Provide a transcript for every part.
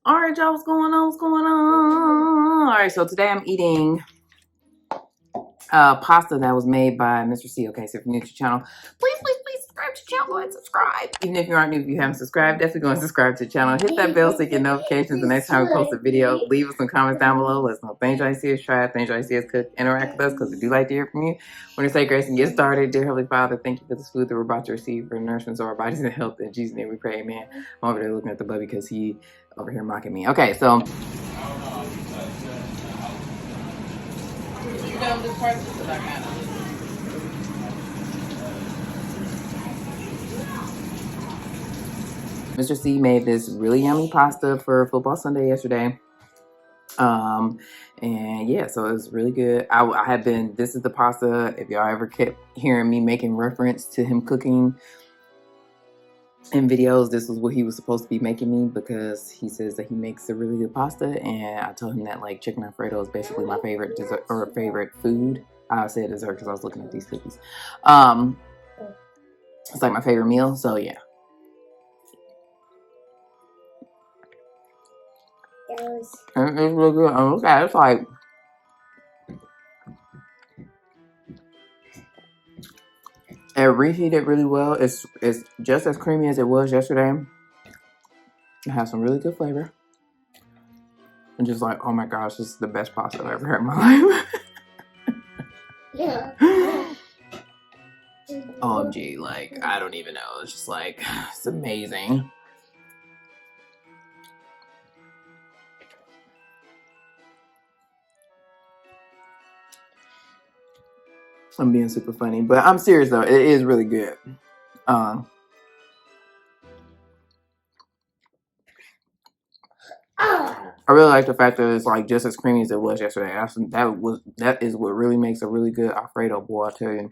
All right, y'all, what's going on? What's going on? All right, so today I'm eating pasta that was made by Mr. C. Okay, so if you're new to the channel, please subscribe to the channel and subscribe. Even if you aren't new, if you haven't subscribed, definitely go and subscribe to the channel. Hit that bell so you get notifications the next time we post a video. Leave us some comments down below. Let us know things you like to see us try, things you like to see us cook, interact with us, because we do like to hear from you. When we say grace and get started, dear Heavenly Father, thank you for this food that we're about to receive for nourishment of our bodies and health. In Jesus' name we pray, amen. I'm over there looking at the bubby because he over here mocking me. Okay, so you done with this part? Because I got it. Mr. C made this really yummy pasta for football Sunday yesterday. And yeah, so it was really good. I have been, this is the pasta, if y'all ever kept hearing me making reference to him cooking in videos, this was what he was supposed to be making me, because he says that he makes a really good pasta, and I told him that like chicken Alfredo is basically my favorite dessert or favorite food. I said dessert because I was looking at these cookies. It's like my favorite meal, so yeah. It's really good. And look at it, it's like it reheated really well. It's just as creamy as it was yesterday. It has some really good flavor. I'm just like, oh my gosh, this is the best pasta I've ever had in my life. Yeah. OMG, like, I don't even know. It's just like, it's amazing. I'm being super funny, but I'm serious though. It is really good. I really like the fact that it's like just as creamy as it was yesterday. That is what really makes a really good Alfredo, boy, I tell you.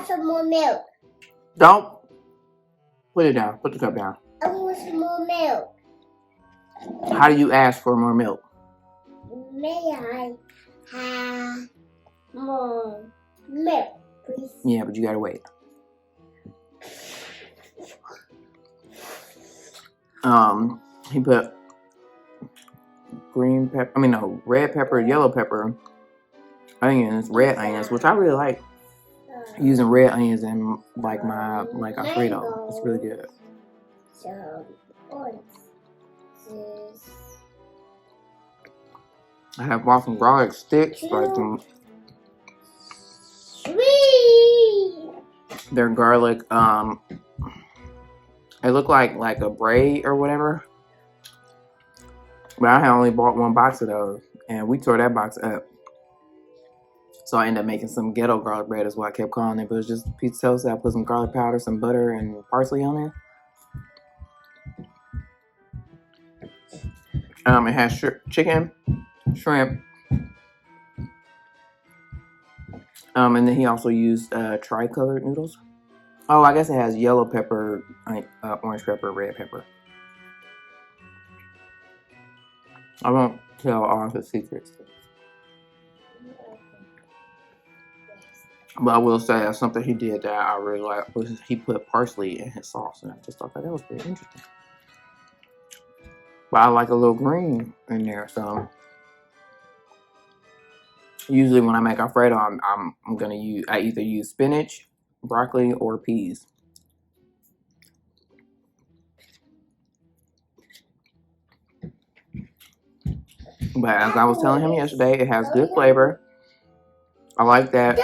Some more milk. Don't put it down. Put the cup down. I want some more milk. How do you ask for more milk? May I have more milk, please? Yeah, but you gotta wait. He put green pepper. I mean, no, red pepper, yellow pepper, onions, red onions, which I really like. Using red onions in like Alfredo. It's really good. I have bought some garlic sticks, like some. They're garlic. It looked like a braid or whatever. But I had only bought one box of those, and we tore that box up. So I ended up making some ghetto garlic bread, is what I kept calling it. But it was just pizza toast. I put some garlic powder, some butter, and parsley on there. It has chicken, shrimp. And then he also used tri-colored noodles. Oh, I guess it has yellow pepper, orange pepper, red pepper. I won't tell all the secrets. But I will say that's something he did that I really like, was he put parsley in his sauce, and I just thought that was pretty interesting. But I like a little green in there, so usually when I make Alfredo, I'm gonna I either use spinach, broccoli, or peas. But as I was telling him yesterday, it has good flavor. I like that.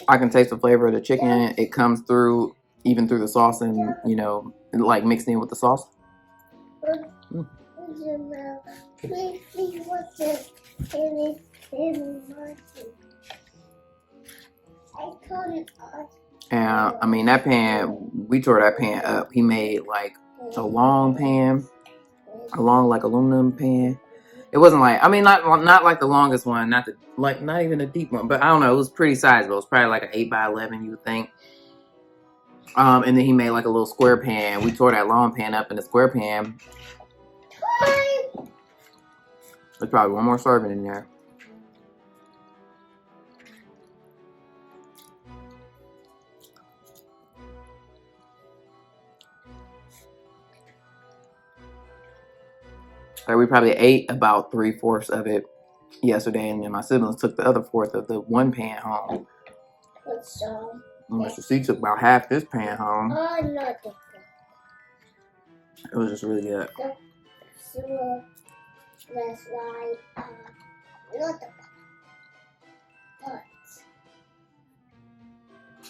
I can taste the flavor of the chicken. It comes through, even through the sauce, and you know, like mixing in with the sauce. And I mean, that pan, we tore that pan up. He made like a long pan, a long like aluminum pan. It wasn't like, I mean, not like the longest one, not even a deep one, but I don't know. It was pretty sizable. It was probably like an 8x11, you would think. And then he made like a little square pan. We tore that long pan up in the square pan. There's probably one more serving in there. Like we probably ate about 3/4 of it yesterday, and then my siblings took the other fourth of the one pan home. And Mr. C took about half this pan home. It was just really good.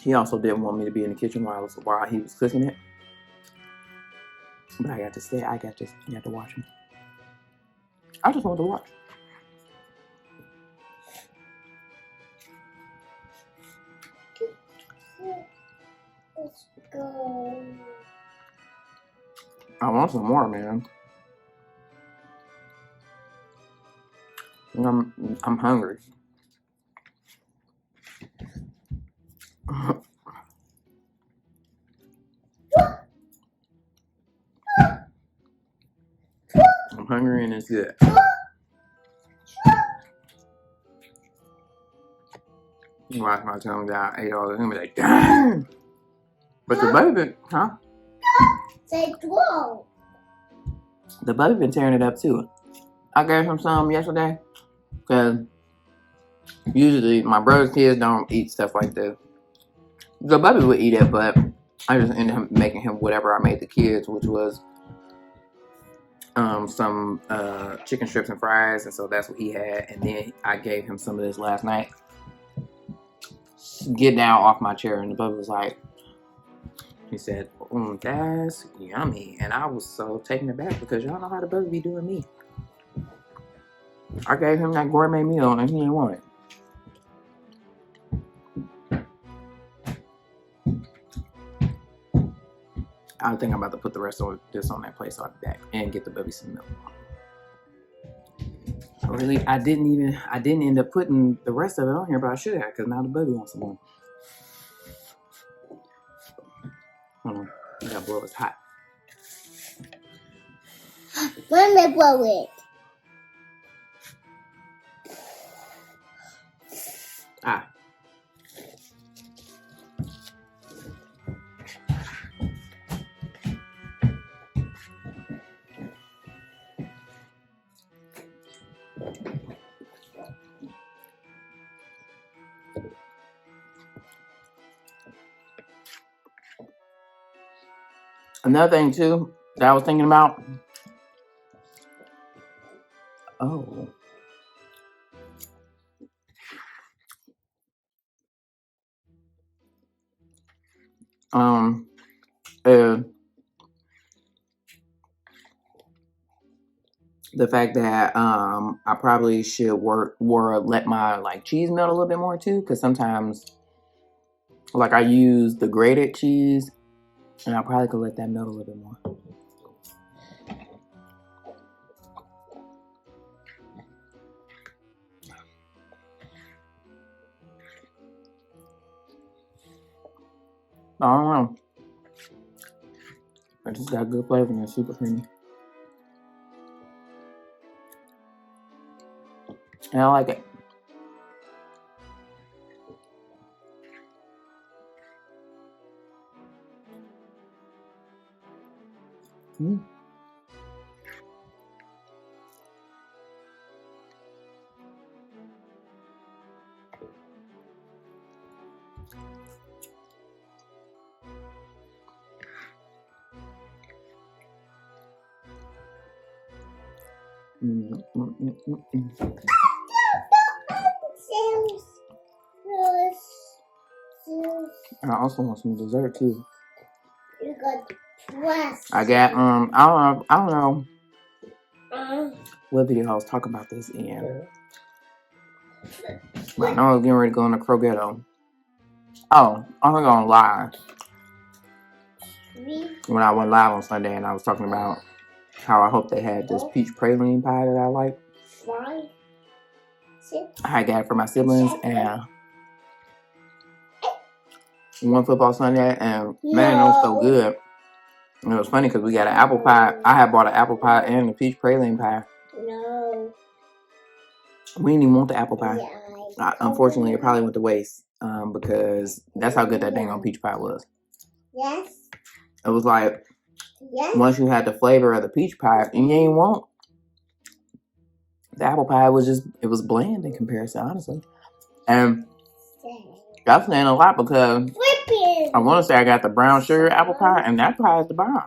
He also didn't want me to be in the kitchen while he was cooking it. But I got to stay. I got to watch him. I just wanted to watch. Let's go. I want some more, man. I'm hungry. I'm hungry and it's good. You watch my tongue down, I ate all of them, be like, dang! But the baby, huh? Say whoa. The baby been tearing it up too. I gave him some yesterday, because usually my brother's kids don't eat stuff like this. The baby would eat it, but I just ended up making him whatever I made the kids, which was some chicken strips and fries, and so that's what he had. And then I gave him some of this last night. Get down off my chair, and the baby was like, he said, that's yummy. And I was so taken aback because y'all know how the baby be doing me. I gave him that gourmet meal and he didn't want it. I think I'm about to put the rest of this on that plate so I can back and get the baby some milk. Really, I didn't end up putting the rest of it on here, but I should have, because now the baby wants some more. Hold on, I gotta blow it. It's hot. Let me blow it. Ah. Another thing too that I was thinking about. Oh. The fact that I probably should let my cheese melt a little bit more too, because sometimes I use the grated cheese, and I probably could let that melt a little bit more. I don't know. I just got good flavor and it's super creamy. And I like it. Mm. I also want some dessert too. You got pressed. I got I don't know what video I was talking about this in. But I know I was getting ready to go on the Crogetto. Oh, I'm not gonna lie. When I went live on Sunday and I was talking about how I hope they had this peach praline pie that I like. I got it for my siblings and one football Sunday, and man, it was so good. And it was funny because we got an apple pie. I had bought an apple pie and a peach praline pie. No. We didn't even want the apple pie. Unfortunately, it probably went to waste because that's how good that dang on peach pie was. Yes. It was like, once you had the flavor of the peach pie, you ain't want The apple pie was it was bland in comparison, honestly. And that's saying a lot because I want to say I got the brown sugar apple pie, and that pie is the bomb.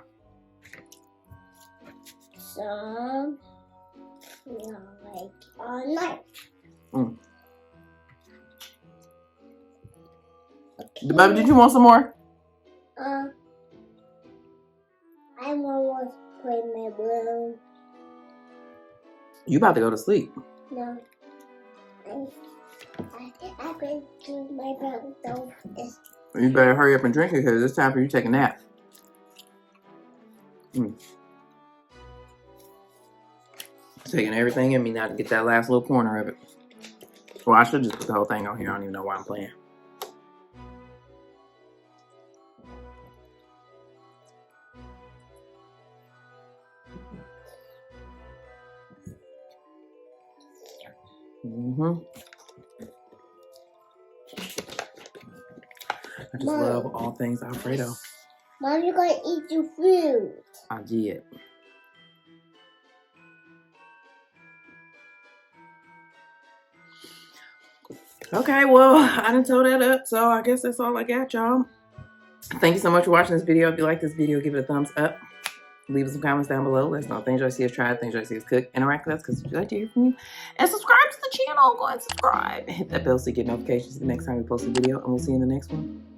Some like all night. Mm. Okay. Baby, did you want some more? I want to play my room. You about to go to sleep. No. I can do my room though. You better hurry up and drink it because it's time for you to take a nap. Taking everything in me now to get that last little corner of it. Well, I should just put the whole thing on here. I don't even know why I'm playing. I just love all things Alfredo. Mom, you gotta eat your food. I did. Okay, well, I done tore that up, so I guess that's all I got, y'all. Thank you so much for watching this video. If you like this video, give it a thumbs up. Leave us some comments down below. Let us know things you see us try, things you see us cook. Interact with us because we'd like to hear from you. And subscribe to the channel. Go and subscribe. Hit that bell so you get notifications the next time we post a video. And we'll see you in the next one.